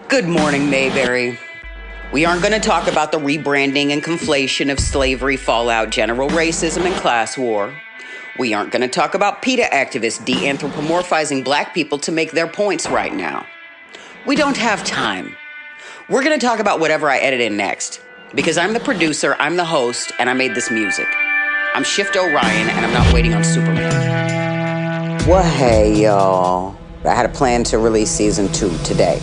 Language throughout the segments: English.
Good morning, Mayberry. We aren't going to talk about the rebranding and conflation of slavery, fallout, general racism, and class war. We aren't going to talk about PETA activists de-anthropomorphizing black people to make their points right now. We don't have time. We're going to talk about whatever I edit in next. Because I'm the producer, I'm the host, and I made this music. I'm Shift Orion, and I'm not waiting on Superman. Well, hey, y'all. I had a plan to release season 2 today.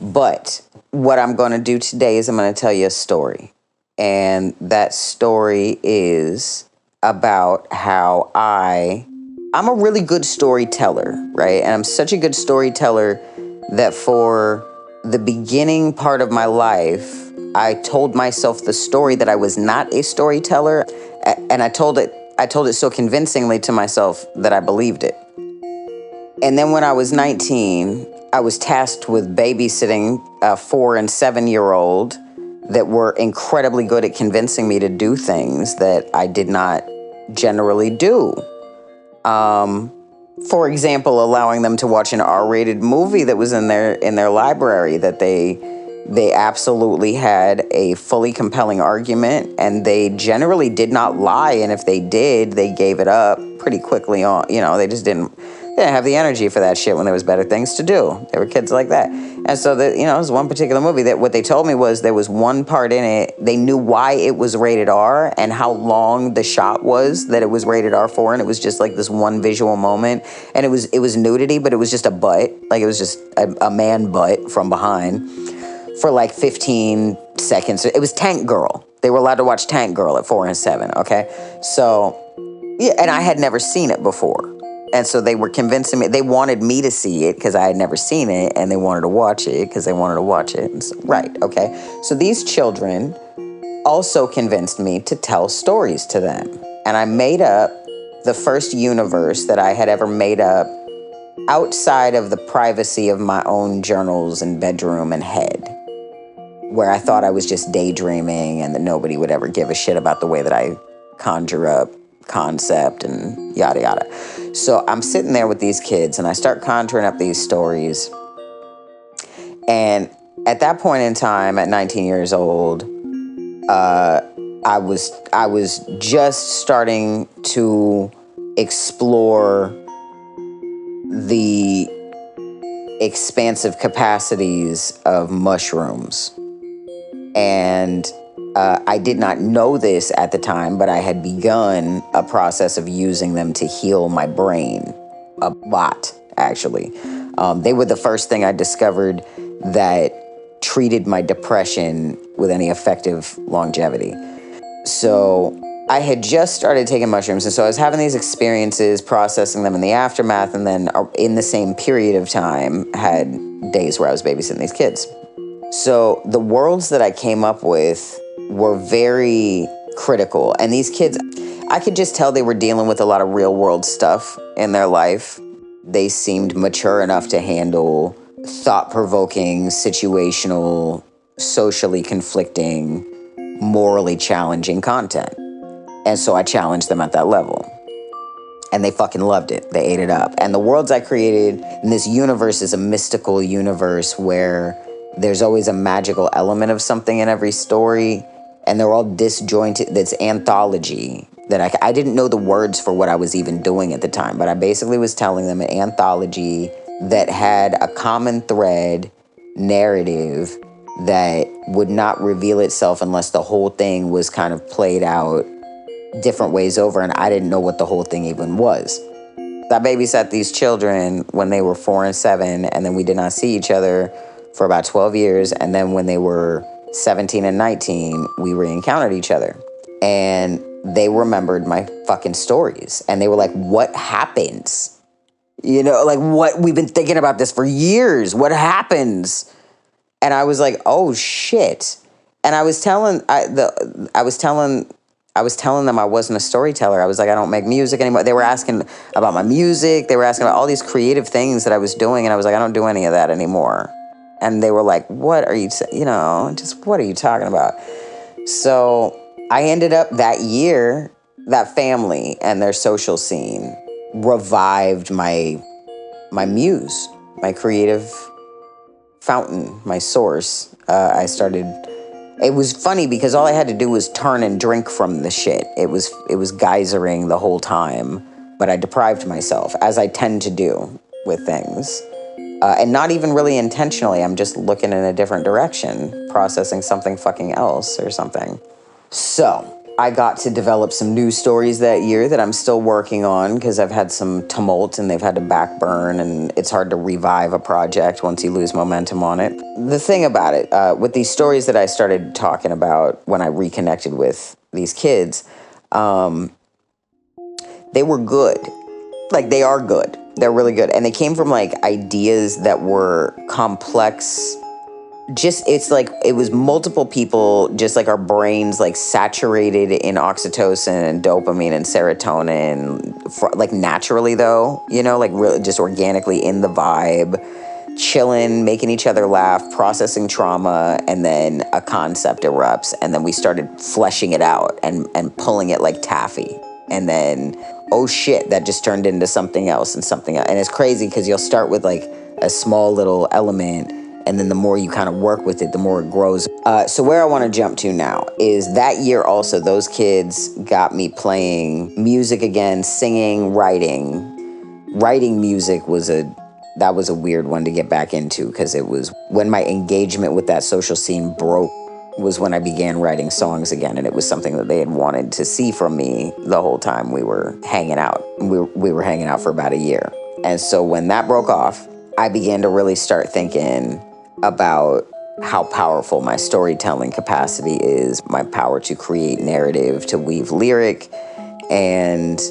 But what I'm going to do today is I'm going to tell you a story. And that story is about how I'm a really good storyteller, right? And I'm such a good storyteller that for the beginning part of my life, I told myself the story that I was not a storyteller. And I told it so convincingly to myself that I believed it. And then when I was 19, I was tasked with babysitting a 4- and 7-year-old that were incredibly good at convincing me to do things that I did not generally do. For example, allowing them to watch an R-rated movie that was in their library that they absolutely had a fully compelling argument, and they generally did not lie. And if they did, they gave it up pretty quickly on. They just didn't have the energy for that shit when there was better things to do. They were kids like that. And so, it was one particular movie that what they told me was there was one part in it, they knew why it was rated R and how long the shot was that it was rated R for, and it was just like this one visual moment. And it was nudity, but it was just a butt. Like, it was just a man butt from behind for like 15 seconds. It was Tank Girl. They were allowed to watch Tank Girl at 4 and 7, okay? So, yeah, and I had never seen it before. And so they were convincing me, they wanted me to see it because I had never seen it, and they wanted to watch it because they wanted to watch it. And so, right, okay. So these children also convinced me to tell stories to them. And I made up the first universe that I had ever made up outside of the privacy of my own journals and bedroom and head, where I thought I was just daydreaming and that nobody would ever give a shit about the way that I conjure up concept and yada yada. So I'm sitting there with these kids and I start conjuring up these stories. And at that point in time, at 19 years old, I was just starting to explore the expansive capacities of mushrooms. And I did not know this at the time, but I had begun a process of using them to heal my brain a lot, actually. They were the first thing I discovered that treated my depression with any effective longevity. So I had just started taking mushrooms, and so I was having these experiences, processing them in the aftermath, and then in the same period of time, had days where I was babysitting these kids. So the worlds that I came up with were very critical. And these kids, I could just tell they were dealing with a lot of real world stuff in their life. They seemed mature enough to handle thought-provoking, situational, socially conflicting, morally challenging content. And so I challenged them at that level. And they fucking loved it. They ate it up. And the worlds I created in this universe is a mystical universe where there's always a magical element of something in every story, and they're all disjointed. That's anthology. That I didn't know the words for what I was even doing at the time, but I basically was telling them an anthology that had a common thread narrative that would not reveal itself unless the whole thing was kind of played out different ways over, and I didn't know what the whole thing even was. I babysat these children when they were 4 and 7, and then we did not see each other for about 12 years. And then when they were 17 and 19, we re-encountered each other. And they remembered my fucking stories. And they were like, what happens? What? We've been thinking about this for years. What happens? And I was like, oh shit. And I was telling them I wasn't a storyteller. I was like, I don't make music anymore. They were asking about my music. They were asking about all these creative things that I was doing. And I was like, I don't do any of that anymore. And they were like, what are you, what are you talking about? So I ended up that year, that family and their social scene revived my muse, my creative fountain, my source, I started. It was funny because all I had to do was turn and drink from the shit. It was geysering the whole time, but I deprived myself, as I tend to do with things. And not even really intentionally. I'm just looking in a different direction, processing something fucking else or something. So I got to develop some new stories that year that I'm still working on because I've had some tumult and they've had to backburn, and it's hard to revive a project once you lose momentum on it. The thing about it, with these stories that I started talking about when I reconnected with these kids, they were good. Like, they are good. They're really good. And they came from, like, ideas that were complex. Just, it's like, it was multiple people, just like our brains, like, saturated in oxytocin and dopamine and serotonin, like, naturally, though, you know, like, really just organically in the vibe, chilling, making each other laugh, processing trauma, and then a concept erupts, and then we started fleshing it out and pulling it like taffy. And then, oh shit, that just turned into something else and something else. And it's crazy because you'll start with like a small little element, and then the more you kind of work with it, the more it grows. So where I want to jump to now is that year also, those kids got me playing music again, singing, writing. Writing music was a weird one to get back into because it was when my engagement with that social scene broke, was when I began writing songs again, and it was something that they had wanted to see from me the whole time we were hanging out. We were hanging out for about a year. And so when that broke off, I began to really start thinking about how powerful my storytelling capacity is, my power to create narrative, to weave lyric, and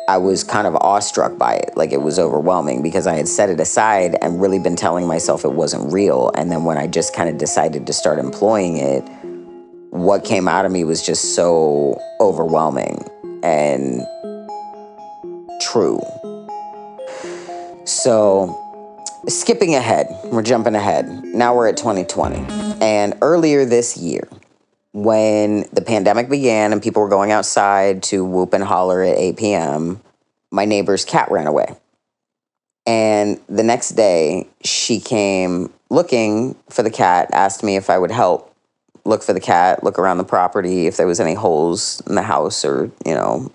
I was kind of awestruck by it. Like, it was overwhelming because I had set it aside and really been telling myself it wasn't real. And then when I just kind of decided to start employing it, what came out of me was just so overwhelming and true. So, skipping ahead, we're jumping ahead. Now we're at 2020. And earlier this year, when the pandemic began and people were going outside to whoop and holler at 8 p.m., my neighbor's cat ran away. And the next day, she came looking for the cat, asked me if I would help look for the cat, look around the property, if there was any holes in the house, or, you know,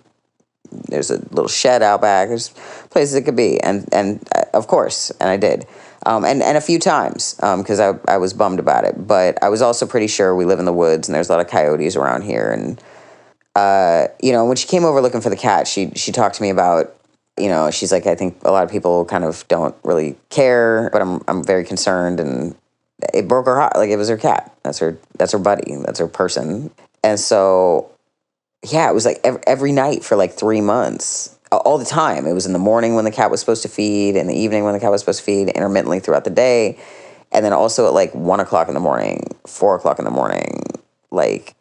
there's a little shed out back, there's places it could be. And of course, and I did. And a few times, because I was bummed about it. But I was also pretty sure we live in the woods and there's a lot of coyotes around here. And, you know, when she came over looking for the cat, she talked to me about, you know, she's like, I think a lot of people kind of don't really care, but I'm very concerned. And it broke her heart. Like, it was her cat. That's her buddy. That's her person. And so, yeah, it was like every night for like 3 months. All the time. It was in the morning when the cat was supposed to feed, in the evening when the cat was supposed to feed, intermittently throughout the day. And then also at like 1 o'clock in the morning, 4 o'clock in the morning, like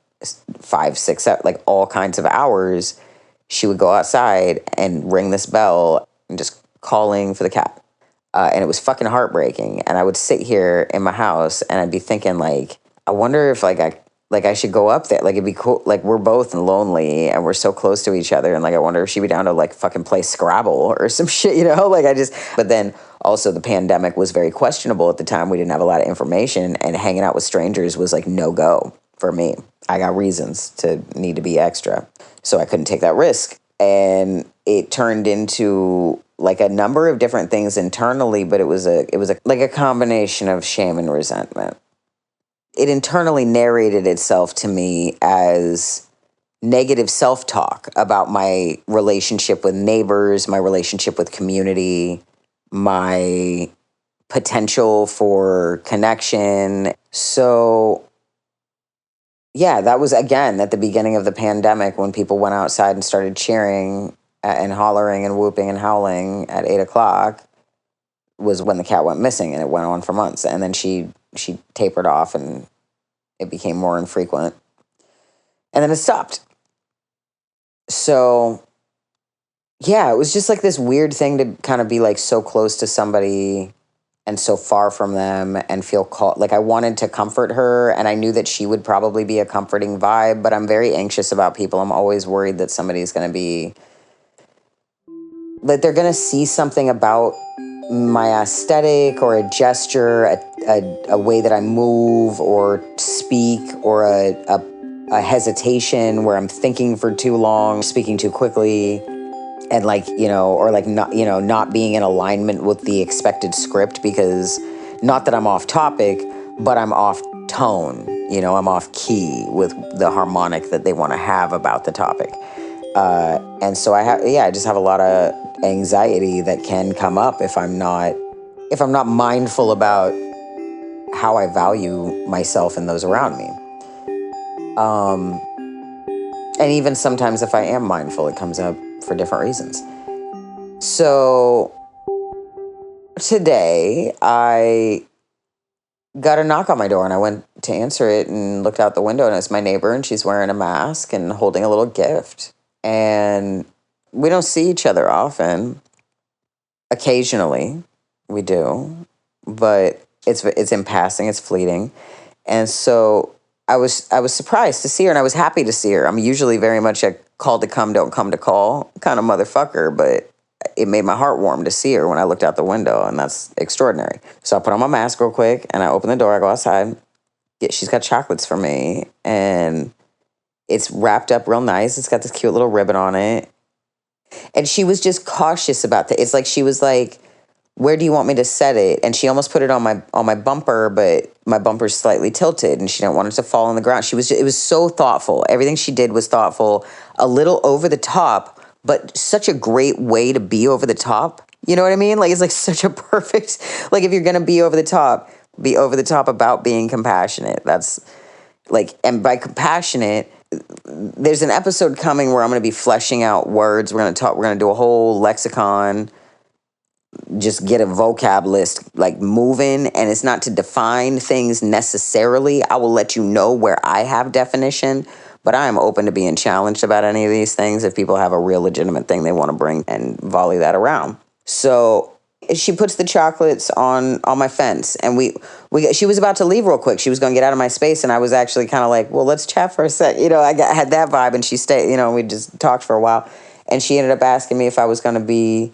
5, 6, 7, like all kinds of hours, she would go outside and ring this bell and just calling for the cat. And it was fucking heartbreaking. And I would sit here in my house and I'd be thinking, like, I wonder if I should go up there. Like, it'd be cool. Like, we're both lonely and we're so close to each other. And like, I wonder if she'd be down to like fucking play Scrabble or some shit, you know? Like, but then also the pandemic was very questionable at the time. We didn't have a lot of information, and hanging out with strangers was like no go for me. I got reasons to need to be extra. So I couldn't take that risk. And it turned into like a number of different things internally, but it was like a combination of shame and resentment. It internally narrated itself to me as negative self-talk about my relationship with neighbors, my relationship with community, my potential for connection. So, yeah, that was, again, at the beginning of the pandemic when people went outside and started cheering and hollering and whooping and howling at 8 o'clock was when the cat went missing, and it went on for months. And then she tapered off and it became more infrequent. And then it stopped. So, yeah, it was just like this weird thing to kind of be like so close to somebody and so far from them and feel called. Like, I wanted to comfort her, and I knew that she would probably be a comforting vibe, but I'm very anxious about people. I'm always worried that somebody's going to be, that they're going to see something about my aesthetic or a gesture, a way that I move or speak, or a hesitation where I'm thinking for too long, speaking too quickly, and like, or like not being in alignment with the expected script, because not that I'm off topic, but I'm off tone, I'm off key with the harmonic that they want to have about the topic. And so I just have a lot of anxiety that can come up if I'm not mindful about how I value myself and those around me. And even sometimes if I am mindful, it comes up for different reasons. So today I got a knock on my door, and I went to answer it and looked out the window, and it's my neighbor, and she's wearing a mask and holding a little gift. And we don't see each other often. Occasionally we do, but it's in passing, it's fleeting. And so I was surprised to see her, and I was happy to see her. I'm usually very much a call to come, don't come to call kind of motherfucker, but it made my heart warm to see her when I looked out the window, and that's extraordinary. So I put on my mask real quick, and I open the door, I go outside. She's got chocolates for me, and it's wrapped up real nice. It's got this cute little ribbon on it. And she was just cautious about that. It's like she was like, where do you want me to set it? And she almost put it on my bumper, but my bumper's slightly tilted, and she didn't want it to fall on the ground. It was so thoughtful. Everything she did was thoughtful, a little over the top, but such a great way to be over the top. You know what I mean? Like, it's like such a perfect, like, if you're going to be over the top about being compassionate. That's like, and by compassionate, there's an episode coming where I'm going to be fleshing out words. We're going to do a whole lexicon, just get a vocab list like moving, and it's not to define things necessarily. I will let you know where I have definition, but I am open to being challenged about any of these things if people have a real legitimate thing they want to bring and volley that around. So she puts the chocolates on my fence, and she was about to leave real quick. She was going to get out of my space, and I was actually kind of like, well, let's chat for a sec. I had that vibe, and she stayed, we just talked for a while, and she ended up asking me if I was going to be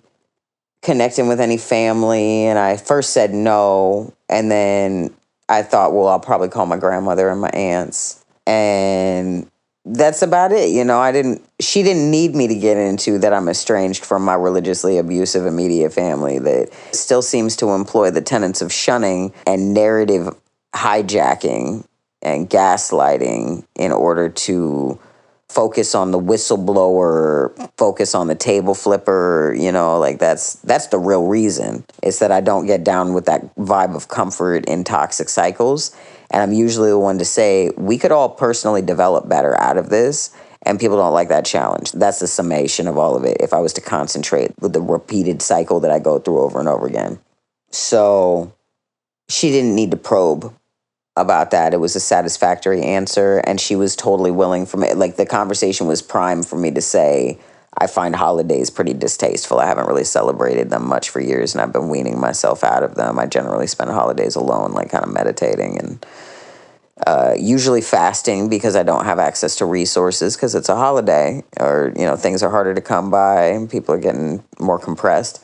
connecting with any family, and I first said no, and then I thought, well, I'll probably call my grandmother and my aunts, and that's about it. She didn't need me to get into that I'm estranged from my religiously abusive immediate family that still seems to employ the tenets of shunning and narrative hijacking and gaslighting in order to focus on the whistleblower, focus on the table flipper, like that's the real reason. It's that I don't get down with that vibe of comfort in toxic cycles. And I'm usually the one to say, we could all personally develop better out of this, and people don't like that challenge. That's the summation of all of it, if I was to concentrate with the repeated cycle that I go through over and over again. So she didn't need to probe about that. It was a satisfactory answer, and she was totally willing for me. Like, the conversation was prime for me to say, I find holidays pretty distasteful. I haven't really celebrated them much for years, and I've been weaning myself out of them. I generally spend holidays alone, like kind of meditating and usually fasting, because I don't have access to resources because it's a holiday, or, things are harder to come by and people are getting more compressed.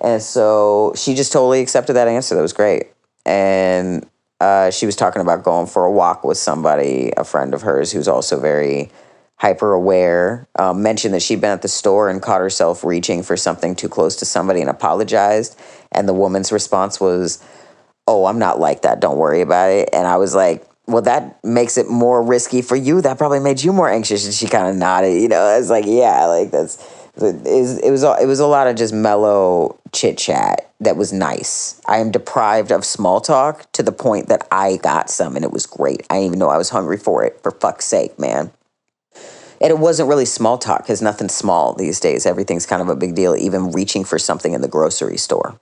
And so she just totally accepted that answer. That was great. And she was talking about going for a walk with somebody, a friend of hers who's also very hyper aware, mentioned that she'd been at the store and caught herself reaching for something too close to somebody and apologized. And the woman's response was, oh, I'm not like that. Don't worry about it. And I was like, well, that makes it more risky for you. That probably made you more anxious. And she kind of nodded, I was like, yeah, like it was a lot of just mellow chit chat that was nice. I am deprived of small talk to the point that I got some, and it was great. I didn't even know I was hungry for it, for fuck's sake, man. And it wasn't really small talk, because nothing's small these days. Everything's kind of a big deal, even reaching for something in the grocery store.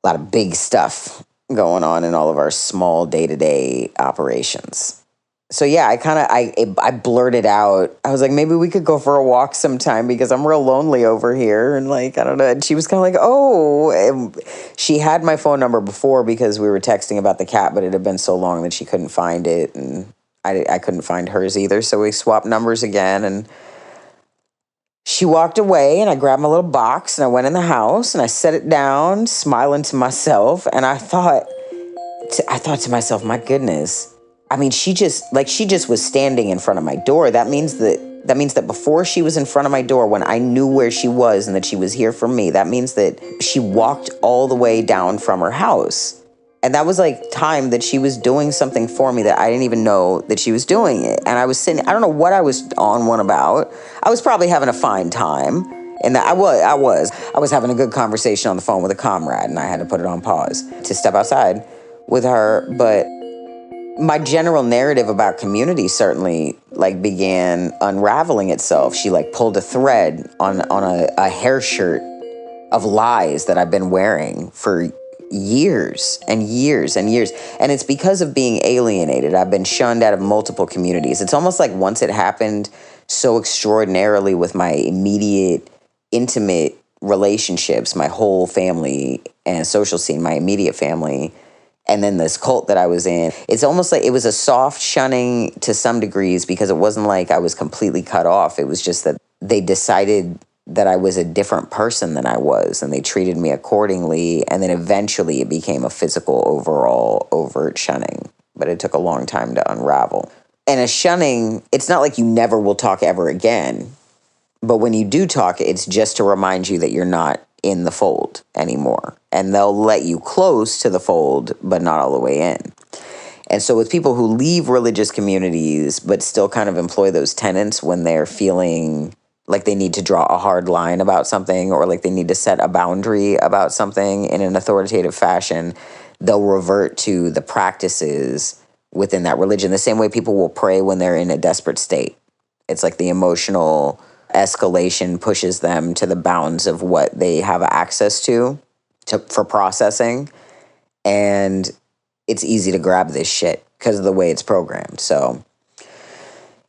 A lot of big stuff going on in all of our small day-to-day operations. So yeah, I blurted out. I was like, maybe we could go for a walk sometime, because I'm real lonely over here. And like, I don't know. And she was kind of like, oh, and she had my phone number before because we were texting about the cat, but it had been so long that she couldn't find it. And I couldn't find hers either. So we swapped numbers again, and she walked away, and I grabbed my little box, and I went in the house, and I set it down, smiling to myself. And I thought, I thought to myself, my goodness. I mean, she just was standing in front of my door. That means that before she was in front of my door, when I knew where she was and that she was here for me, that means that she walked all the way down from her house. And that was like time that she was doing something for me that I didn't even know that she was doing it. And I was sitting, I don't know what I was on one about. I was probably having a fine time. And I was having a good conversation on the phone with a comrade, and I had to put it on pause to step outside with her. But my general narrative about community certainly like began unraveling itself. She like pulled a thread on a hair shirt of lies that I've been wearing for years and years and years. And it's because of being alienated. I've been shunned out of multiple communities. It's almost like once it happened so extraordinarily with my immediate, intimate relationships, my whole family and social scene, my immediate family, and then this cult that I was in, it's almost like it was a soft shunning to some degrees, because it wasn't like I was completely cut off. It was just that they decided that I was a different person than I was, and they treated me accordingly. And then eventually it became a physical, overall, overt shunning. But it took a long time to unravel. And a shunning, it's not like you never will talk ever again. But when you do talk, it's just to remind you that you're not in the fold anymore. And they'll let you close to the fold, but not all the way in. And so with people who leave religious communities, but still kind of employ those tenets when they're feeling like they need to draw a hard line about something, or like they need to set a boundary about something in an authoritative fashion, they'll revert to the practices within that religion. The same way people will pray when they're in a desperate state. It's like the emotional escalation pushes them to the bounds of what they have access to for processing. And it's easy to grab this shit because of the way it's programmed. So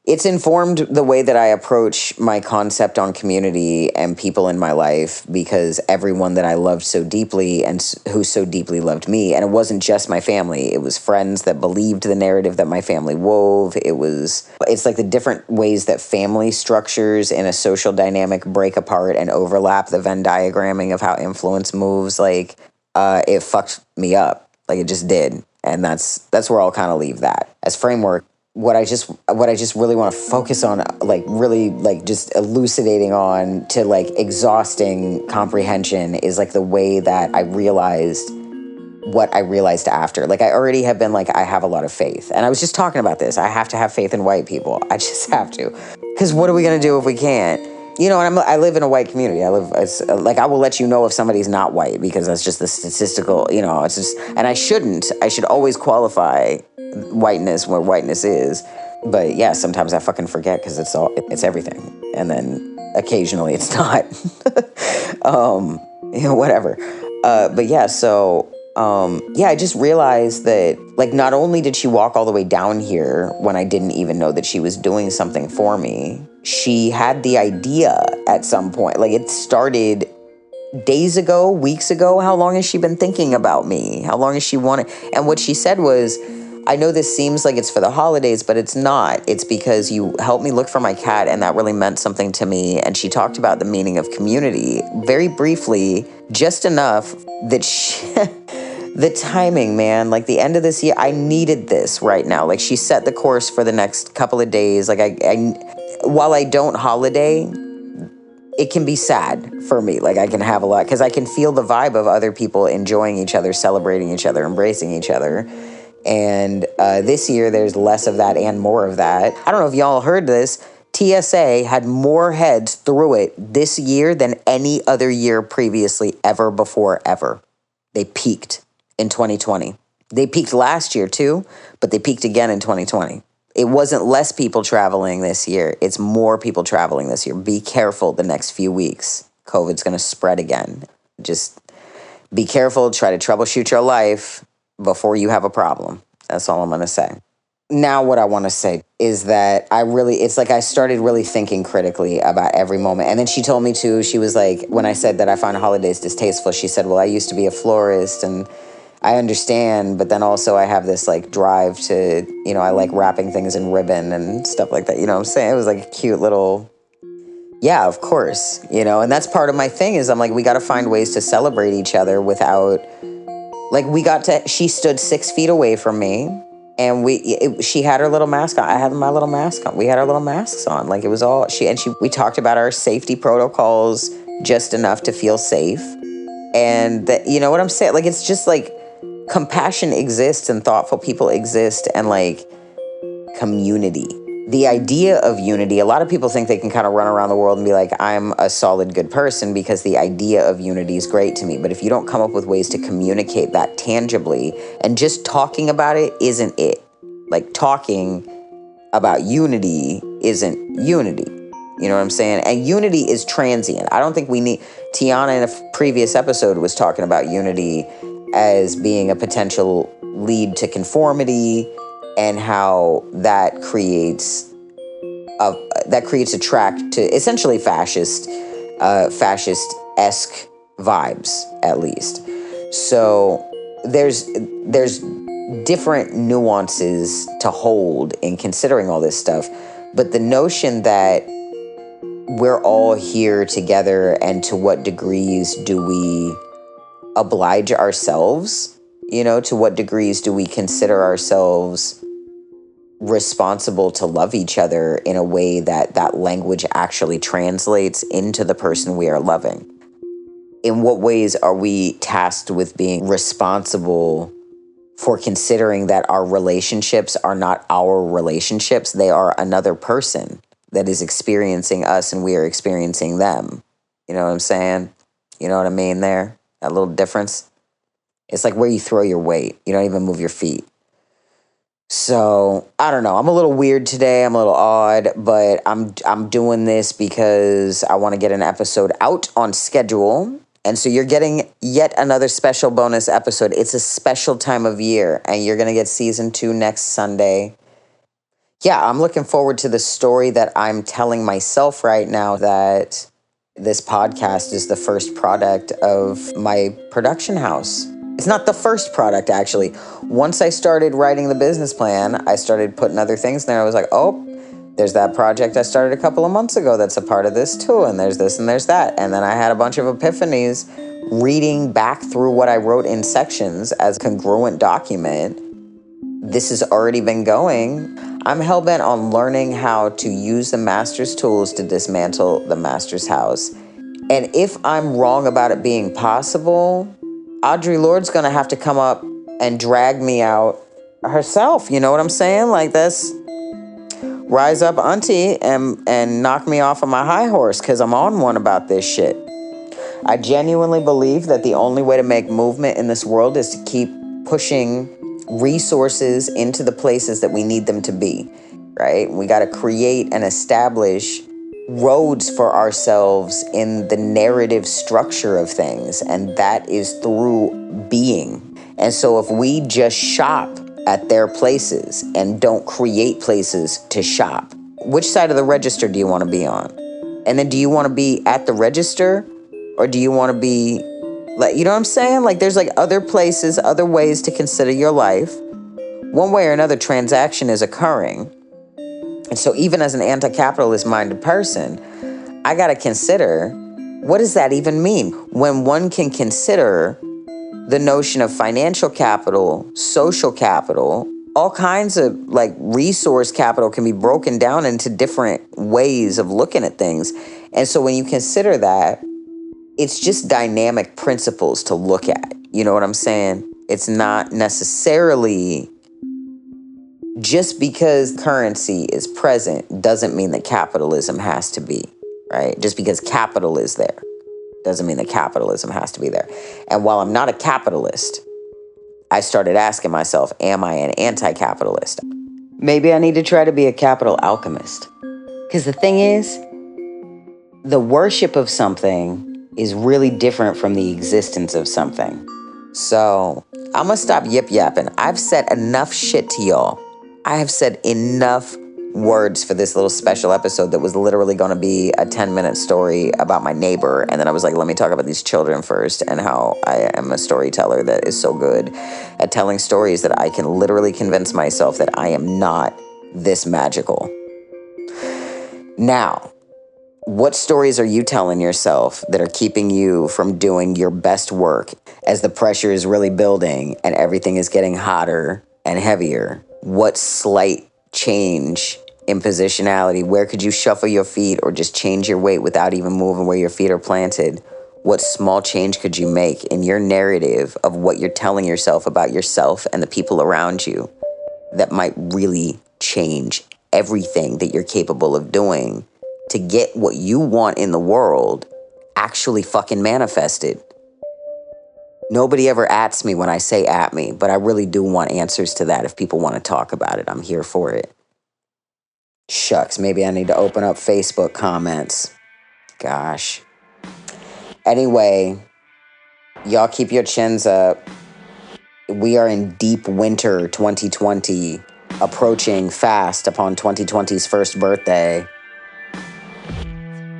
it's informed the way that I approach my concept on community and people in my life, because everyone that I loved so deeply and who so deeply loved me, and it wasn't just my family, it was friends that believed the narrative that my family wove. It's like the different ways that family structures in a social dynamic break apart and overlap the Venn diagramming of how influence moves. Like, it fucked me up. Like, it just did. And that's where I'll kind of leave that as framework. What I just really want to focus on, like really like just elucidating on to like exhausting comprehension, is like the way that I realized what I realized after. Like, I already have been like, I have a lot of faith. And I was just talking about this. I have to have faith in white people. I just have to. Because what are we going to do if we can't? You know, and I live in a white community. I will let you know if somebody's not white, because that's just the statistical, you know, it's just, and I should always qualify whiteness where whiteness is. But yeah, sometimes I fucking forget, because it's everything. And then occasionally it's not. You know, whatever. But yeah, so I just realized that, like, not only did she walk all the way down here when I didn't even know that she was doing something for me, she had the idea at some point. Like, it started days ago, weeks ago. How long has she been thinking about me? How long has she wanted? And what she said was, I know this seems like it's for the holidays, but it's not. It's because you helped me look for my cat, and that really meant something to me. And she talked about the meaning of community very briefly, just enough that the timing, man, like the end of this year, I needed this right now. Like, she set the course for the next couple of days. Like, while I don't holiday, it can be sad for me. Like, I can have a lot, because I can feel the vibe of other people enjoying each other, celebrating each other, embracing each other. And this year, there's less of that and more of that. I don't know if y'all heard this. TSA had more heads through it this year than any other year previously, ever before, ever. They peaked in 2020. They peaked last year too, but they peaked again in 2020. It wasn't less people traveling this year. It's more people traveling this year. Be careful the next few weeks. COVID's going to spread again. Just be careful. Try to troubleshoot your life before you have a problem. That's all I'm going to say. Now what I want to say is that it's like I started really thinking critically about every moment. And then she told me too, she was like, when I said that I find holidays distasteful, she said, well, I used to be a florist and I understand, but then also I have this like drive to, you know, I like wrapping things in ribbon and stuff like that. You know what I'm saying? It was like a cute little, yeah, of course, you know, and that's part of my thing is I'm like, we got to find ways to celebrate each other without Like she stood 6 feet away from me, and she had her little mask on. I had my little mask on. We had our little masks on. Like it was all, we talked about our safety protocols just enough to feel safe. And that, you know what I'm saying? Like, it's just like compassion exists and thoughtful people exist and like community. The idea of unity, a lot of people think they can kind of run around the world and be like, I'm a solid good person because the idea of unity is great to me. But if you don't come up with ways to communicate that tangibly, and just talking about it isn't it. Like talking about unity isn't unity. You know what I'm saying? And unity is transient. I don't think we need, Tiana in a previous episode was talking about unity as being a potential lead to conformity, and how that creates a track to essentially fascist-esque vibes, at least. So there's different nuances to hold in considering all this stuff, but the notion that we're all here together, and to what degrees do we oblige ourselves? You know, to what degrees do we consider ourselves responsible to love each other in a way that that language actually translates into the person we are loving? In what ways are we tasked with being responsible for considering that our relationships are not our relationships? They are another person that is experiencing us, and we are experiencing them. You know what I'm saying? You know what I mean there? That little difference? It's like where you throw your weight. You don't even move your feet. So, I don't know. I'm a little weird today. I'm a little odd, but I'm doing this because I want to get an episode out on schedule. And so you're getting yet another special bonus episode. It's a special time of year, and you're going to get season 2 next Sunday. Yeah, I'm looking forward to the story that I'm telling myself right now, that this podcast is the first product of my production house. It's not the first product, actually. Once I started writing the business plan, I started putting other things in there. I was like, oh, there's that project I started a couple of months ago that's a part of this too, and there's this and there's that. And then I had a bunch of epiphanies reading back through what I wrote in sections as a congruent document. This has already been going. I'm hellbent on learning how to use the master's tools to dismantle the master's house. And if I'm wrong about it being possible, Audre Lorde's gonna have to come up and drag me out herself. You know what I'm saying? Like, this, rise up, auntie, and knock me off of my high horse, because I'm on one about this shit. I genuinely believe that the only way to make movement in this world is to keep pushing resources into the places that we need them to be, right? We got to create and establish roads for ourselves in the narrative structure of things, and that is through being. And so if we just shop at their places and don't create places to shop, which side of the register do you want to be on? And then do you want to be at the register, or do you want to be, like, you know what I'm saying? Like, there's like other places, other ways to consider your life. One way or another, transaction is occurring. And so even as an anti-capitalist minded person, I got to consider, what does that even mean? When one can consider the notion of financial capital, social capital, all kinds of like resource capital can be broken down into different ways of looking at things. And so when you consider that, it's just dynamic principles to look at. You know what I'm saying? It's not necessarily, just because currency is present doesn't mean that capitalism has to be, right? Just because capital is there doesn't mean that capitalism has to be there. And while I'm not a capitalist, I started asking myself, am I an anti-capitalist? Maybe I need to try to be a capital alchemist. Because the thing is, the worship of something is really different from the existence of something. So I'm gonna stop yip-yapping. I've said enough shit to y'all. I have said enough words for this little special episode that was literally going to be a 10-minute story about my neighbor. And then I was like, let me talk about these children first, and how I am a storyteller that is so good at telling stories that I can literally convince myself that I am not this magical. Now, What stories are you telling yourself that are keeping you from doing your best work as the pressure is really building and everything is getting hotter and heavier? What slight change in positionality, where could you shuffle your feet or just change your weight without even moving where your feet are planted? What small change could you make in your narrative of what you're telling yourself about yourself and the people around you that might really change everything that you're capable of doing to get what you want in the world actually fucking manifested? Nobody ever ats me when I say at me, but I really do want answers to that. If people want to talk about it, I'm here for it. Shucks, maybe I need to open up Facebook comments. Gosh. Anyway, y'all keep your chins up. We are in deep winter 2020, approaching fast upon 2020's first birthday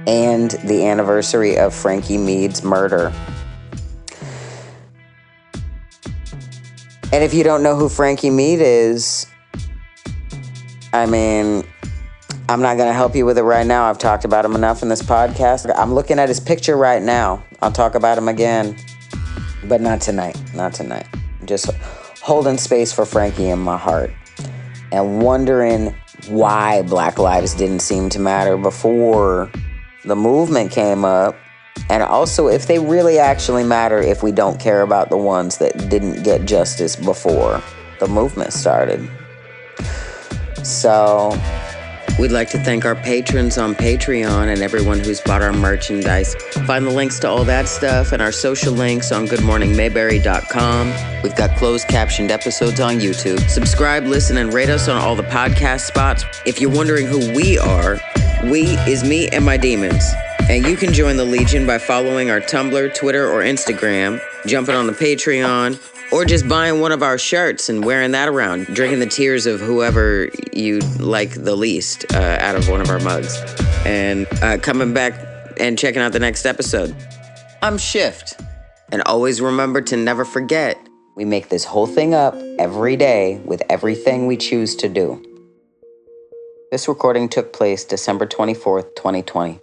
and the anniversary of Frankie Mead's murder. And if you don't know who Frankie Mead is, I mean, I'm not going to help you with it right now. I've talked about him enough in this podcast. I'm looking at his picture right now. I'll talk about him again, but not tonight. Not tonight. Just holding space for Frankie in my heart and wondering why Black lives didn't seem to matter before the movement came up, and also if they really actually matter if we don't care about the ones that didn't get justice before the movement started. So we'd like to thank our patrons on Patreon and everyone who's bought our merchandise. Find the links to all that stuff and our social links on goodmorningmayberry.com. We've got closed captioned episodes on YouTube. Subscribe, listen, and rate us on all the podcast spots. If you're wondering who we are, we is me and my demons. And you can join the Legion by following our Tumblr, Twitter, or Instagram, jumping on the Patreon, or just buying one of our shirts and wearing that around, drinking the tears of whoever you like the least out of one of our mugs. And coming back and checking out the next episode. I'm Shift. And always remember to never forget, we make this whole thing up every day with everything we choose to do. This recording took place December 24th, 2020.